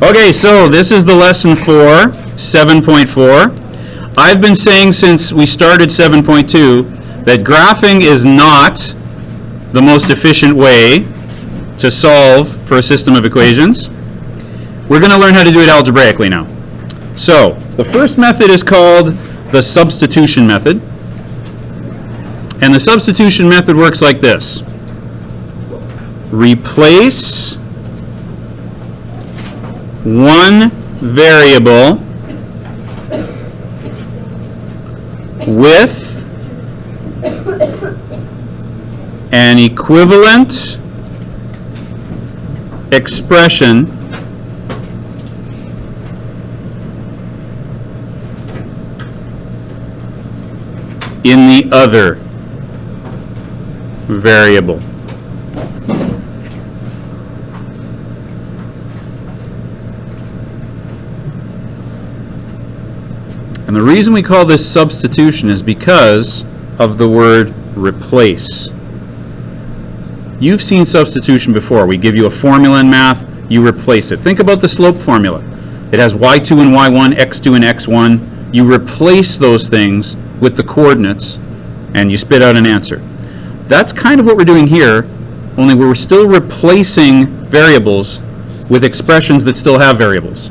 Okay, so this is the lesson for 7.4. I've been saying since we started 7.2 that graphing is not the most efficient way to solve for a system of equations. We're going to learn how to do it algebraically now. So, the first method is called the substitution method. And the substitution method works like this. Replace one variable with an equivalent expression in the other variable. And the reason we call this substitution is because of the word replace. You've seen substitution before. We give you a formula in math, you replace it. Think about the slope formula. It has y2 and y1, x2 and x1. You replace those things with the coordinates and you spit out an answer. That's kind of what we're doing here, only we're still replacing variables with expressions that still have variables.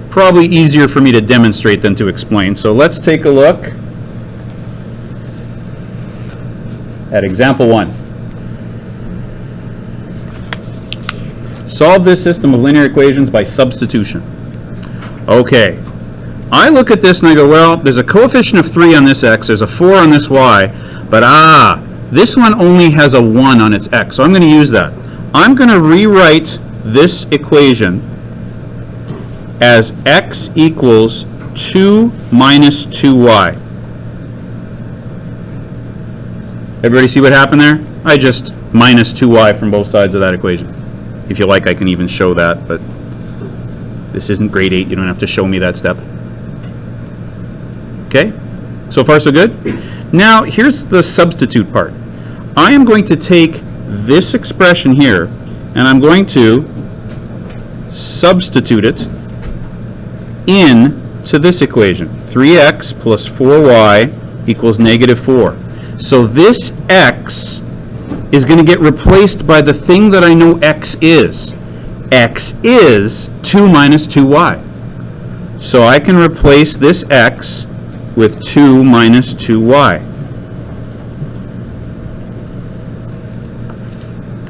Probably easier for me to demonstrate than to explain. So let's take a look at example 1. Solve this system of linear equations by substitution. Okay, I look at this and I go, well, there's a coefficient of 3 on this x, there's a 4 on this y, but this one only has a 1 on its x, so I'm going to use that. I'm going to rewrite this equation as x equals 2 minus 2y. Everybody see what happened there? I just minus 2y from both sides of that equation. If you like, I can even show that, but this isn't grade 8. You don't have to show me that step. Okay? So far, so good? Now, here's the substitute part. I am going to take this expression here, and I'm going to substitute it into this equation. 3x plus 4y equals negative 4. So this x is going to get replaced by the thing that I know x is. X is 2 minus 2y. So I can replace this x with 2 minus 2y.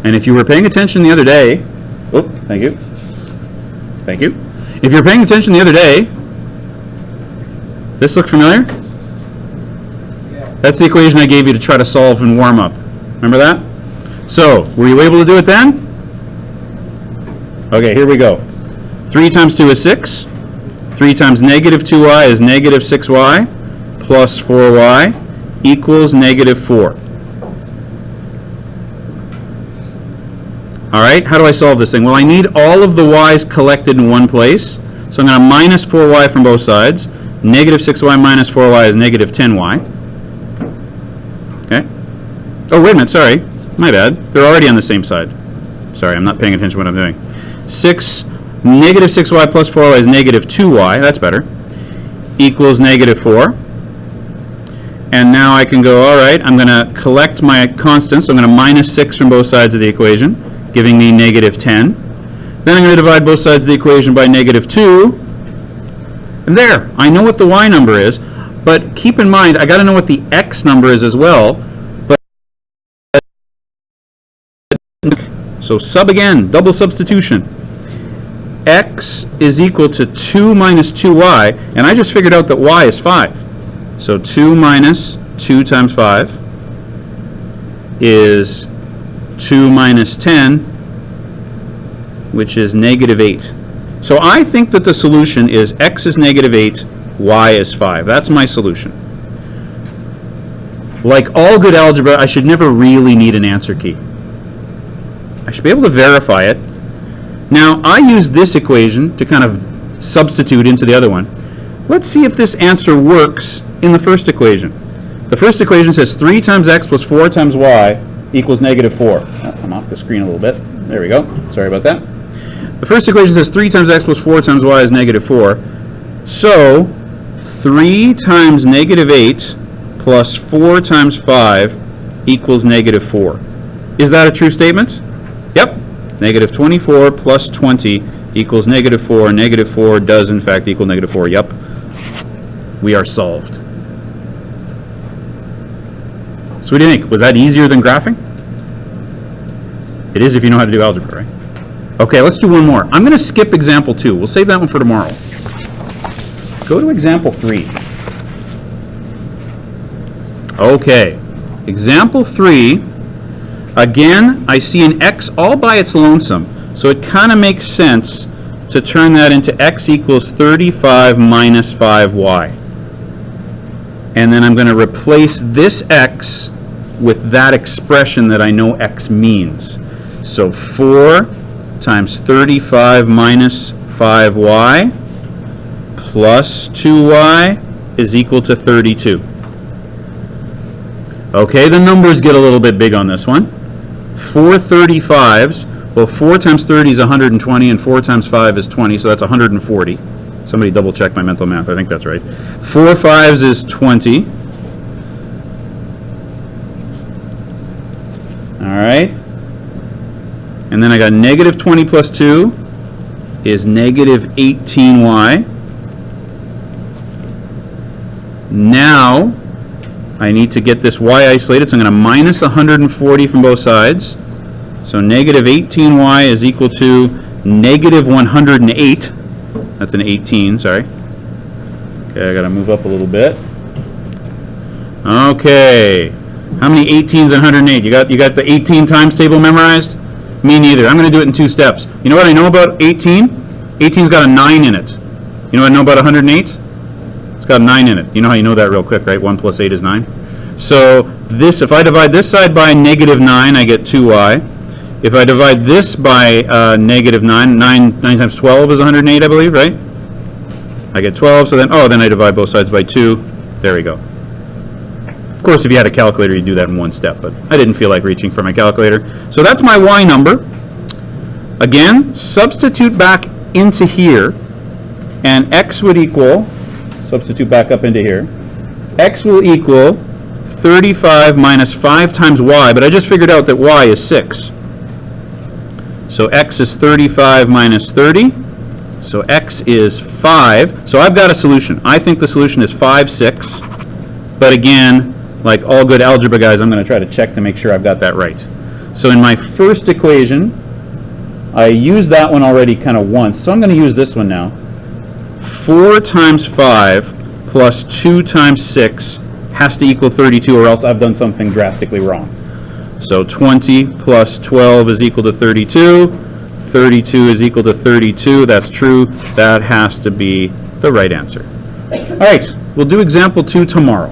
And if you were paying attention the other day, oh, thank you. Thank you. If you're paying attention the other day, this look familiar? Yeah. That's the equation I gave you to try to solve and warm up. Remember that? So, were you able to do it then? Okay, here we go. 3 times 2 is 6. 3 times negative 2y is negative 6y plus 4y equals negative 4. All right, how do I solve this thing? Well, I need all of the y's collected in one place. So I'm going to minus 4y from both sides. Negative 6y minus 4y is negative 10y. Okay. Oh, wait a minute, sorry. My bad. They're already on the same side. Sorry, I'm not paying attention to what I'm doing. Negative 6y plus 4y is negative 2y. That's better. Equals negative 4. And now I can go, all right, I'm going to collect my constants. So I'm going to minus 6 from both sides of the equation, giving me negative 10. Then I'm going to divide both sides of the equation by negative 2. And there, I know what the y number is. But keep in mind, I got to know what the x number is as well. So sub again, double substitution. X is equal to 2 minus 2y, and I just figured out that y is 5. So 2 minus 2 times 5 is 2 minus 10, which is negative 8. So I think that the solution is x is negative 8, y is 5. That's my solution. Like all good algebra, I should never really need an answer key. I should be able to verify it. Now, I use this equation to kind of substitute into the other one. Let's see if this answer works in the first equation. The first equation says 3 times x plus 4 times y equals negative 4. I'm off the screen a little bit. There we go. Sorry about that. The first equation says 3 times x plus 4 times y is negative 4. So 3 times negative 8 plus 4 times 5 equals negative 4. Is that a true statement? Yep. Negative 24 plus 20 equals negative 4. Negative 4 does in fact equal negative 4. Yep. We are solved. So what do you think? Was that easier than graphing? It is if you know how to do algebra, right? Okay, let's do one more. I'm going to skip example 2. We'll save that one for tomorrow. Go to example 3. Okay, example 3. Again, I see an x all by its lonesome, so it kind of makes sense to turn that into x equals 35 minus 5y. And then I'm going to replace this x with that expression that I know x means. So 4 times 35 minus 5y plus 2y is equal to 32. Okay, the numbers get a little bit big on this one. 4 35s, well 4 times 30 is 120 and 4 times 5 is 20, so that's 140. Somebody double check my mental math, I think that's right. 4 5s is 20. Alright. And then I got negative 20 plus 2 is negative 18y. Now I need to get this y isolated, so I'm going to minus 140 from both sides. So negative 18y is equal to negative 108. That's an 18, sorry. Okay, I got to move up a little bit. Okay. How many 18s and 108? You got the 18 times table memorized? Me neither. I'm going to do it in 2 steps. You know what I know about 18? 18's got a 9 in it. You know what I know about 108? It's got a 9 in it. You know how you know that real quick, right? 1 plus 8 is 9. So this, if I divide this side by negative 9, I get 2y. If I divide this by negative 9, 9 times 12 is 108, I believe, right? I get 12, so then I divide both sides by 2. There we go. Of course, if you had a calculator, you'd do that in 1 step, but I didn't feel like reaching for my calculator. So that's my y number. Again, substitute back into here, and x would equal, substitute back up into here, x will equal 35 minus 5 times y, but I just figured out that y is 6. So x is 35 minus 30, so x is 5. So I've got a solution. I think the solution is 5, 6, but again, like all good algebra guys, I'm going to try to check to make sure I've got that right. So in my first equation, I used that one already kind of once, so I'm going to use this one now. 4 times 5 plus 2 times 6 has to equal 32, or else I've done something drastically wrong. So 20 plus 12 is equal to 32. 32 is equal to 32. That's true. That has to be the right answer. All right, we'll do example 2 tomorrow.